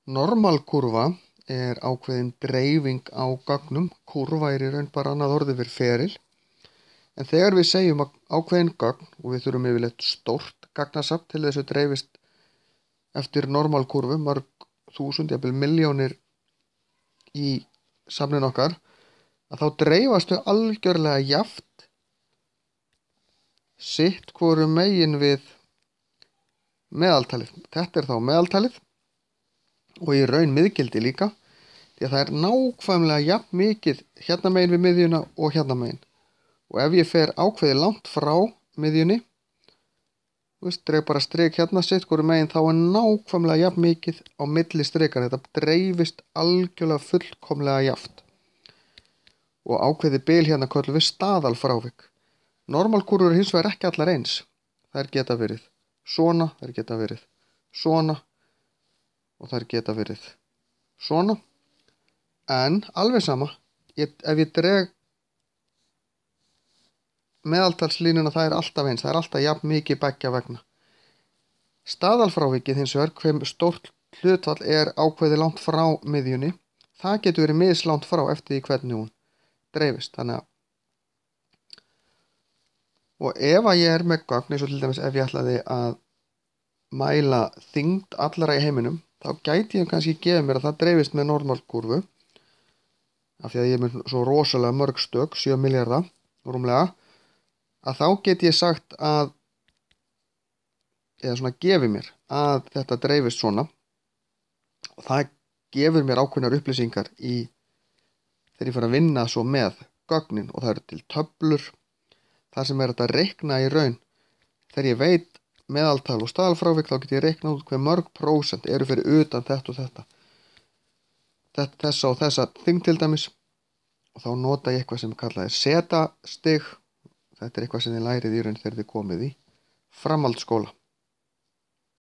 Normalkúrfa er ákveðin dreifing á gögnum. Kúrfa er í raun bara annað orðið fyrir feril. En þegar við segjum ákveðin gögn og við þurfum yfirleitt stórt gagnasafn til þessu dreifist eftir normalkúrfu, mörg þúsund, jafnvel milljónir í safnin okkar, að þá dreifast þau algjörlega jafnt sitt hvoru megin við meðaltalið. Þetta er þá meðaltalið og í raun miðgildi líka, því að það er nákvæmlega jafn mikið hérna megin við miðjuna og hérna megin. Og ef ég fer ákveðið langt frá miðjunni, dreg bara strik hérna sitt hvoru megin, þá er nákvæmlega jafn mikið á milli strikana. Þetta dreifist algjörlega fullkomlega jafnt. Og ákveðið bil hérna köllum við staðalfrávik. Normalkúrfur hins vegar ekki allar eins. Þær geta verið svona, þær geta verið svona og þær geta verið svona. En alveg sama, ef ég dreg meðaltalslínuna, það er alltaf eins, það er alltaf jafn mikið beggja vegna. Staðalfrávikið hins vegar, hve stórt hlutfall er ákveðið langt frá miðjunni, það getur verið mislangt frá eftir því hvernig hún dreifist. Þannig að, og ef að ég er með gögn, eins og til dæmis ef ég ætlaði að mæla þyngd allra í heiminum, þá gæti ég kannski gefa mér að það dreifist með normalkúrfu, af því að ég er með svo rosalega mörg stök, 7 milljarða rúmlega, að þá get ég sagt að, eða svona gefi mér að þetta dreifist svona, og það gefur mér ákveðnar upplýsingar þegar ég fer að vinna svo með gögnin, og það eru til töflur þar sem er þetta að reikna í raun. Þegar ég veit meðaltal og staðalfrávik, þá get ég reiknað út hve mörg prósent eru fyrir utan þetta og þetta, þessa og þessa þyngd til dæmis, og þá nota ég eitthvað sem kallað er setastig. Þetta er eitthvað sem þið lærið í raun þegar þið komið í framhaldsskóla.